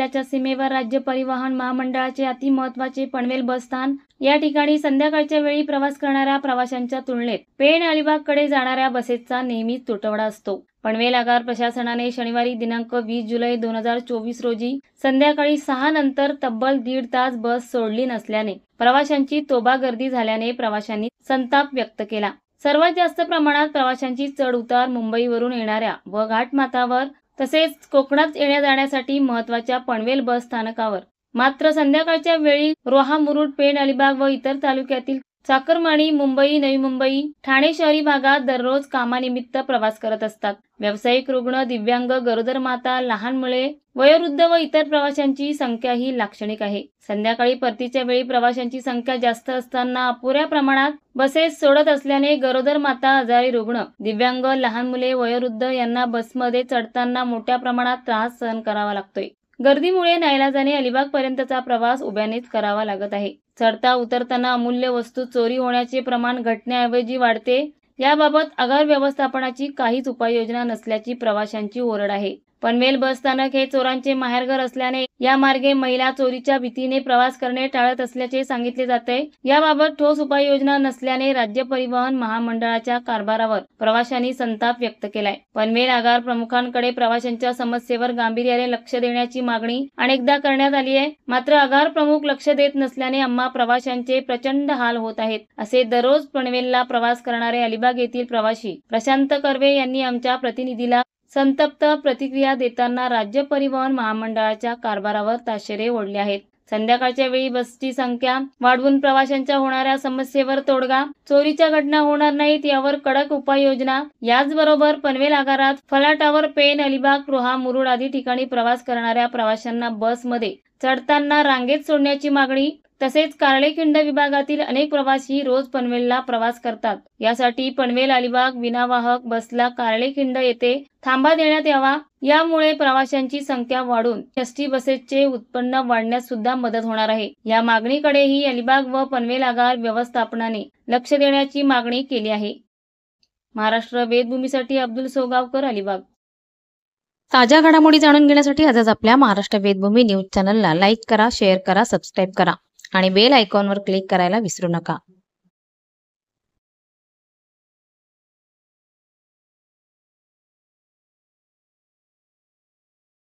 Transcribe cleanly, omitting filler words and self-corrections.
जिल्ह्याच्या सीमेवर राज्य परिवहन महामंडळाचे अति महत्त्वाचे पनवेल बसस्थान या ठिकाणी संध्याकाळच्या वेळी प्रवास करणाऱ्या प्रवाशांच्या तुलनेत पेण अलिबागकडे जाणाऱ्या बसेसचा नेहमीच तुटवडा असतो। पनवेल आगार प्रशासनाने शनिवारी दिनांक 20 जुलै 2024 रोजी संध्याकाळी 6 नंतर तब्बल 1.5 तास बस सोडली नसल्याने प्रवाशांची तोबा गर्दी झाल्याने प्रवाशांनी संताप व्यक्त केला। सर्वात जास्त प्रमाणात प्रवाशांची चढ उतार मुंबईवरून येणाऱ्या व घाटमाथावर तसेच कोकणात येण्या जाण्यासाठी महत्त्वाच्या पनवेल बस स्थानकावर मात्र संध्याकाळच्या वेळी रोहा मुरुड पेण अलिबाग व इतर तालुक्यातील चाकरमानी मुंबई नवी मुंबई ठाणे शहरी भागात दररोज कामानिमित्त प्रवास करत असतात। व्यावसायिक रुग्ण दिव्यांग गरोदर माता लहान मुले वयोवृद्ध व इतर प्रवाशांची संख्या ही लाक्षणिक आहे। संध्याकाळी परतीच्या वेळी प्रवाशांची संख्या जास्त असताना अपुऱ्या प्रमाणात बसेस सोडत असल्याने गरोदर माता आजारी रुग्ण दिव्यांग लहान मुले वयोवृद्ध यांना बसमध्ये चढताना मोठ्या प्रमाणात त्रास सहन करावा लागतोय। गर्दीमुळे नाईलाजाने अलिबाग पर्यंतचा प्रवास उभ्यानेच करावा लागत आहे। चढता उतरताना अमूल्य वस्तू चोरी होण्याचे प्रमाण घटण्याऐवजी वाढते। याबाबत आगार व्यवस्थापनाची काहीच उपाययोजना नसल्याची प्रवाशांची ओरड आहे। पनवेल बस स्थानक हे चोरांचे माहेरघर असल्याने या मार्गे महिला चोरीच्या भीतीने प्रवास करणे टाळत असल्याचे सांगितले जाते। याबाबत ठोस उपाययोजना नसल्याने राज्य परिवहन महामंडळाच्या कारभारावर प्रवाशांनी संताप व्यक्त केलाय। पनवेल आगार प्रमुखांकडे प्रवाशांच्या समस्येवर गांभीर्याने लक्ष देण्याची मागणी अनेकदा करण्यात आली आहे, मात्र आगार प्रमुख लक्ष देत नसल्याने आम्हा प्रवाशांचे प्रचंड हाल होत आहेत, असे दररोज पनवेलला प्रवास करणारे अलिबाग येथील प्रवासी प्रशांत कर्वे यांनी आमच्या प्रतिनिधीला संतप्त प्रतिक्रिया देताना राज्य परिवहन महामंडळाच्या कारभारावर ताशेरे ओढले आहेत। संध्याकाळच्या वेळी बसची संख्या वाढवून प्रवाशांच्या होणाऱ्या समस्येवर तोडगा, चोरीच्या घटना होणार नाहीत यावर कडक उपाययोजना, याचबरोबर पनवेल आगारात फलाटावर पेण अलिबाग रोहा मुरुड आदी ठिकाणी प्रवास करणाऱ्या प्रवाशांना बसमध्ये चढताना रांगेत सोडण्याची मागणी, तसेच कार्लेखिंड विभागातील अनेक प्रवासी रोज पनवेलला प्रवास करतात। यासाठी पनवेल अलिबाग विनावाहक बसला कार्लेखिंड येथे थांबा देण्यात यावा। यामुळे प्रवाशांची संख्या वाढून एसटी बसेसचे उत्पन्न वाढण्यास सुद्धा मदत होणार आहे। या मागणीकडेही अलिबाग व पनवेल आगार व्यवस्थापनाने लक्ष देण्याची मागणी केली आहे। महाराष्ट्र वेदभूमीसाठी अब्दुल सोगावकर, अलिबाग। ताज्या घडामोडी जाणून घेण्यासाठी आजच आपल्या महाराष्ट्र वेदभूमी न्यूज चॅनलला लाईक करा, शेअर करा, सबस्क्राईब करा आणि बेल आयकॉनवर क्लिक करायला विसरू नका।